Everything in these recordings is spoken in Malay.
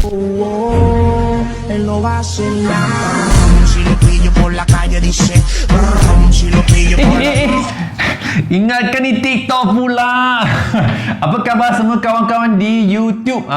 Él no va a hacer nada. Si lo pillo por la calle dice, si lo pillo por la Ingatkan ni TikTok pula. Apa khabar semua kawan-kawan di YouTube?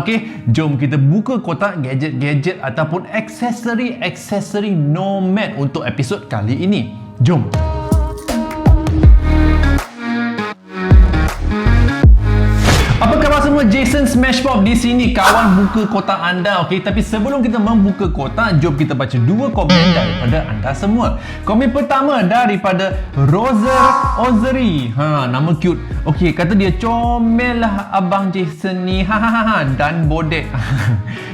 Okey, jom kita buka kotak gadget-gadget ataupun aksesori Nomad untuk episod kali ini. Jom. Apa khabar semua? Jason Smashpop di sini. Kawan, buka kotak anda, okey? Tapi sebelum kita membuka kotak, jom kita baca dua komen daripada anda semua. Komen pertama daripada Roser Ozeri. Nama cute. Okey, kata dia, comel lah abang Jason ni. Dan bodek.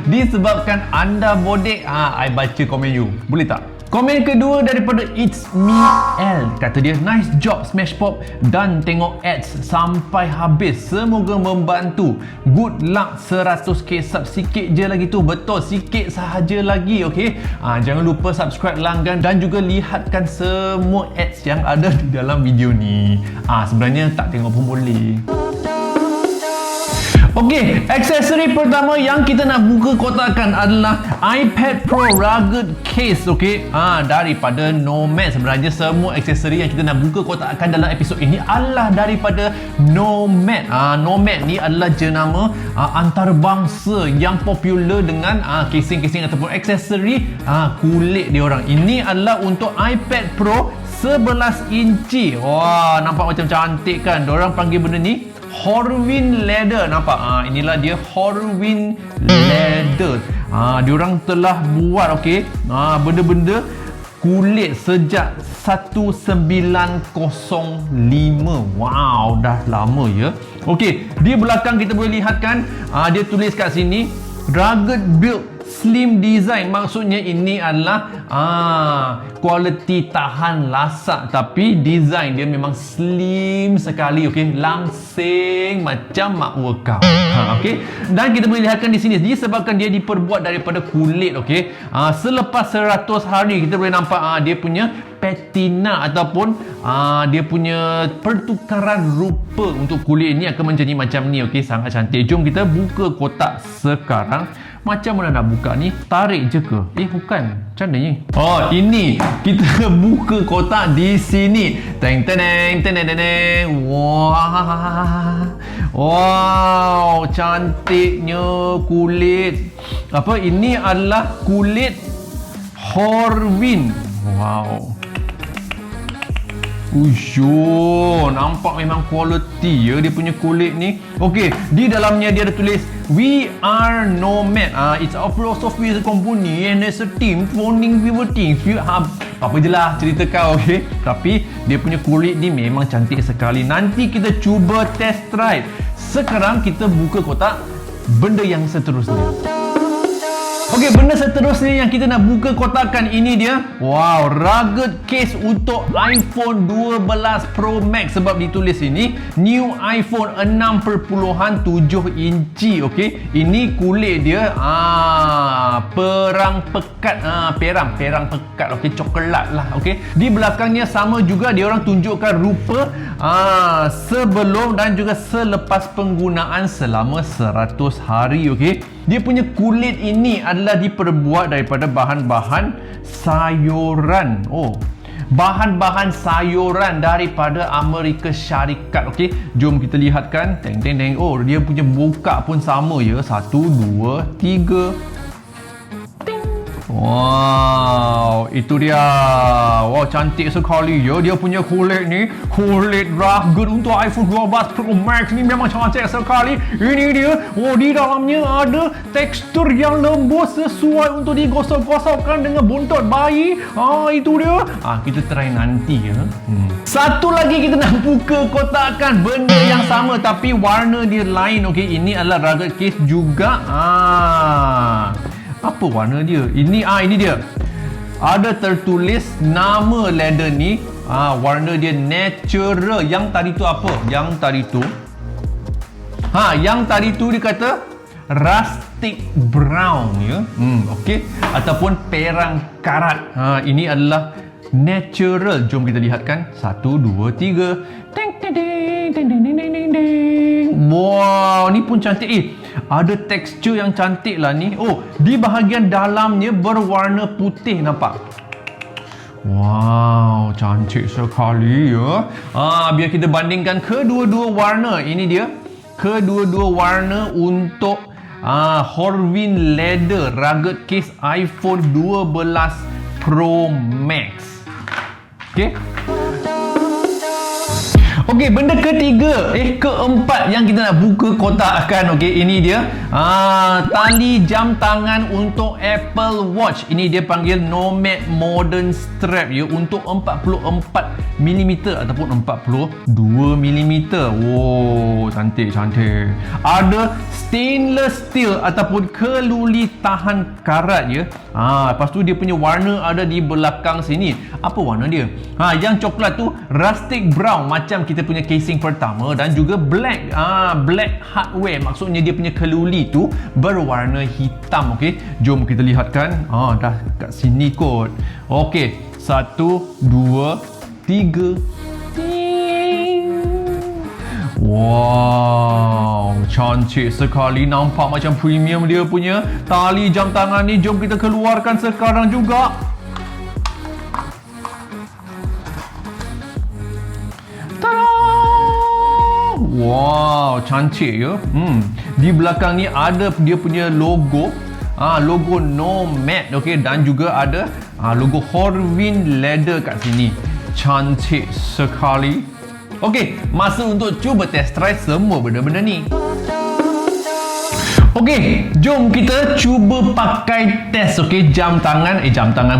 Disebabkan anda bodek. I baca komen you. Boleh tak? Komen kedua daripada It's Me L. Kata dia, nice job Smashpop dan tengok ads sampai habis. Semoga membantu. Good luck 100k sub. Sikit je lagi tu. Betul, sikit sahaja lagi. Okay, jangan lupa subscribe, langgan dan juga lihatkan semua ads yang ada di dalam video ni. Sebenarnya tak tengok pun boleh. Okey, aksesori pertama yang kita nak buka kotakkan adalah iPad Pro rugged case, okey. Daripada Nomad. Sebenarnya semua aksesori yang kita nak buka kotakkan dalam episod ini adalah daripada Nomad. Nomad ni adalah jenama antarabangsa yang popular dengan casing-casing ataupun aksesori kulit dia orang. Ini adalah untuk iPad Pro 11 inci. Wah, nampak macam cantik kan? Diorang panggil benda ni Horween leather. Nampak? Inilah dia Horween leather. Diorang telah buat, okey, benda-benda kulit sejak 1905. Wow, dah lama ya. Okey, di belakang kita boleh lihat kan, dia tulis kat sini rugged build slim design. Maksudnya ini adalah kualiti tahan lasak, tapi design dia memang slim sekali, okey, langsing macam mak workout. Okey, dan kita boleh lihatkan di sini disebabkan dia diperbuat daripada kulit, okey. Selepas 100 hari kita boleh nampak dia punya patina ataupun dia punya pertukaran rupa untuk kulit ini akan menjadi macam ni, okey. Sangat cantik. Jom kita buka kotak sekarang. Macam mana nak buka ni? Tarik je ke? Bukan. Macam mana ni? Ini kita buka kotak di sini. Teng teneng teneng teneng. Wow, cantiknya kulit. Apa ini adalah kulit Horween. Wow. Uish, nampak memang kualiti ya dia punya kulit ni. Okey, di dalamnya dia ada tulis We are Nomad. It's a philosophy as a company and as a team founding we were teams. Apa je lah cerita kau, okey. Tapi dia punya kulit ni memang cantik sekali. Nanti kita cuba test drive. Sekarang kita buka kotak benda yang seterusnya. Okey, benda seterusnya yang kita nak buka kotakkan ini dia. Wow, rugged case untuk iPhone 12 Pro Max. Sebab ditulis ini new iPhone 6.7 inci. Okey, ini kulit dia perang pekat, perang pekat, okey, coklat lah, okey. Di belakangnya sama juga dia orang tunjukkan rupa sebelum dan juga selepas penggunaan selama 100 hari, okey. Dia punya kulit ini adalah diperbuat daripada bahan-bahan sayuran. Bahan-bahan sayuran daripada Amerika Syarikat, okey. Jom kita lihatkan. Teng teng teng. Dia punya buka pun sama ya. 1 2 3. Wow, itu dia. Wow, cantik sekali ya. Dia punya kulit ni, kulit rugged untuk iPhone 12 Pro Max ni memang cantik sekali. Ini dia. Di dalamnya ada tekstur yang lembut sesuai untuk digosok-gosokkan dengan buntut bayi. Itu dia. Kita try nanti ya. Satu lagi kita nak buka kotakkan benda yang sama tapi warna dia lain, okey. Ini adalah rugged case juga. Apa warna dia? Ini dia. Ada tertulis nama leather ni. Warna dia natural. Yang tadi tu apa? Yang tadi tu dia kata rustic brown ya. Okey. Ataupun perang karat. Ini adalah natural. Jom kita lihatkan. 1 2 3. Teng teng teng teng teng teng teng. Wow, ni pun cantik. Ada tekstur yang cantik lah ni. Oh, di bahagian dalamnya berwarna putih, nampak? Wow, cantik sekali ya. Biar kita bandingkan kedua-dua warna. Ini dia kedua-dua warna untuk Horween Leather rugged case iPhone 12 Pro Max. Okay. Okey, benda keempat yang kita nak buka kotakkan. Okey, ini dia. Tali jam tangan untuk Apple Watch. Ini dia panggil Nomad Modern Strap ya, untuk 44mm ataupun 42mm. Wow, cantik. Ada stainless steel ataupun keluli tahan karat ya. Lepas tu dia punya warna ada di belakang sini. Apa warna dia? Yang coklat tu rustic brown macam kita punya casing pertama, dan juga black hardware, maksudnya dia punya keluli tu berwarna hitam. Okey, jom kita lihatkan. Dah kat sini kot. Okey, 1 2 3. Wow, cantik sekali. Nampak macam premium dia punya tali jam tangan ni. Jom kita keluarkan sekarang juga. Wow, cantik ya. Di belakang ni ada dia punya logo. Logo Nomad, okey, dan juga ada logo Horween Leather kat sini. Cantik sekali. Okey, masa untuk cuba test drive semua benda-benda ni. Okey, jom kita cuba pakai test. Okey, jam tangan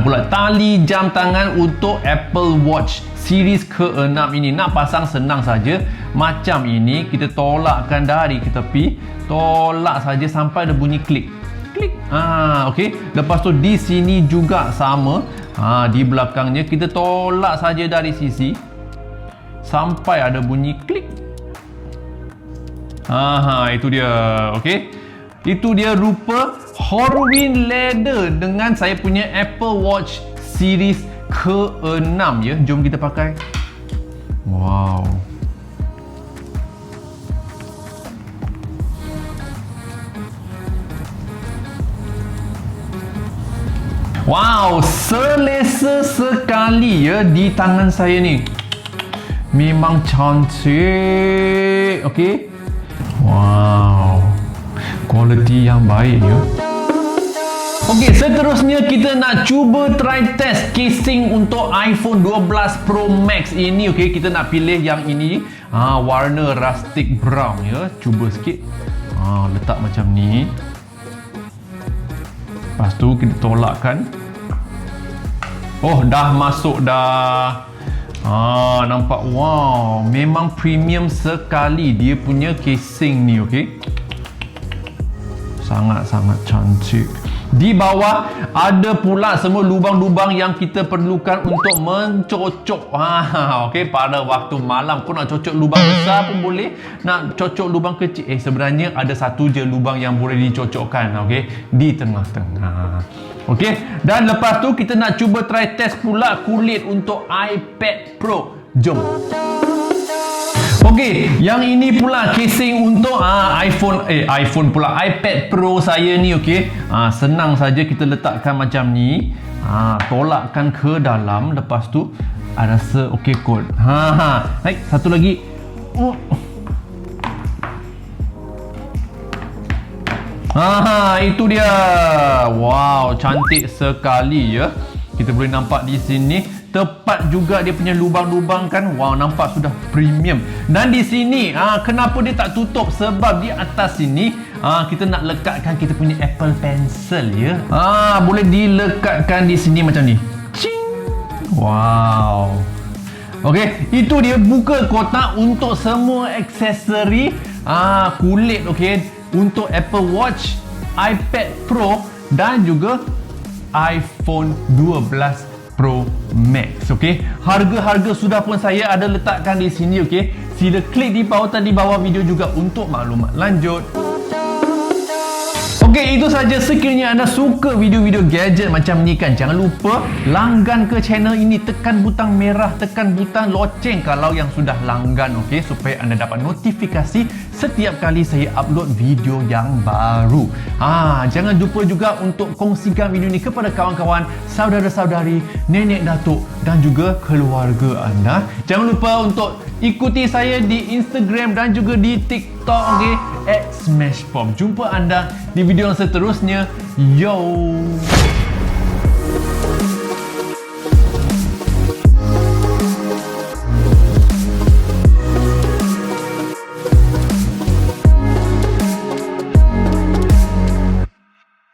pula, tali jam tangan untuk Apple Watch series ke-6 ini. Nak pasang senang saja. Macam ini, kita tolakkan dari ke tepi, tolak saja sampai ada bunyi klik. Okey. Lepas tu di sini juga sama. Di belakangnya kita tolak saja dari sisi sampai ada bunyi klik. Itu dia. Okey. Itu dia rupa Horween Leather dengan saya punya Apple Watch series ke-6 ya. Jom kita pakai. Wow. Wow, selesa sekali ya di tangan saya ni. Memang cantik. Okey. Wow. Kualiti yang baik ya. Okey, seterusnya kita nak cuba try test casing untuk iPhone 12 Pro Max ini. Okey, kita nak pilih yang ini. Warna rustic brown ya. Cuba sikit. Letak macam ni. Lepas tu kita tolakkan. Oh, dah masuk dah. Nampak. Wow, memang premium sekali dia punya casing ni. Okey, sangat-sangat cantik. Di bawah ada pula semua lubang-lubang yang kita perlukan untuk mencocok. Okey, pada waktu malam kau nak cocok lubang besar pun boleh, nak cocok lubang kecil. Sebenarnya ada satu je lubang yang boleh dicocokkan. Okey, di tengah-tengah. Okey, dan lepas tu kita nak cuba try test pula kulit untuk iPad Pro. Jom. Okey, yang ini pula casing untuk iPhone pula, iPad Pro saya ni. Okey, senang saja kita letakkan macam ni. Tolakkan ke dalam. Lepas tu rasa okey kot. Baik, satu lagi. Itu dia. Wow, cantik sekali ya. Kita boleh nampak di sini tepat juga dia punya lubang-lubang kan. Wow, nampak sudah premium. Dan di sini kenapa dia tak tutup? Sebab di atas sini kita nak lekatkan kita punya Apple Pencil ya. Boleh dilekatkan di sini macam ni. Cing. Wow. Okey, itu dia buka kotak untuk semua aksesori kulit. Okey, untuk Apple Watch, iPad Pro dan juga iPhone 12 Pro Max. Okey, harga-harga sudah pun saya ada letakkan di sini. Okey, sila klik di pautan di bawah video juga untuk maklumat lanjut. Okey, itu saja. Sekiranya anda suka video-video gadget macam ni kan, jangan lupa langgan ke channel ini, tekan butang merah, tekan butang loceng kalau yang sudah langgan. Okey, supaya anda dapat notifikasi setiap kali saya upload video yang baru. Jangan lupa juga untuk kongsikan video ni kepada kawan-kawan, saudara-saudari, nenek datuk dan juga keluarga anda. Jangan lupa untuk ikuti saya di Instagram dan juga di TikTok, okey, @smashpop. Jumpa anda di video yang seterusnya. Yo.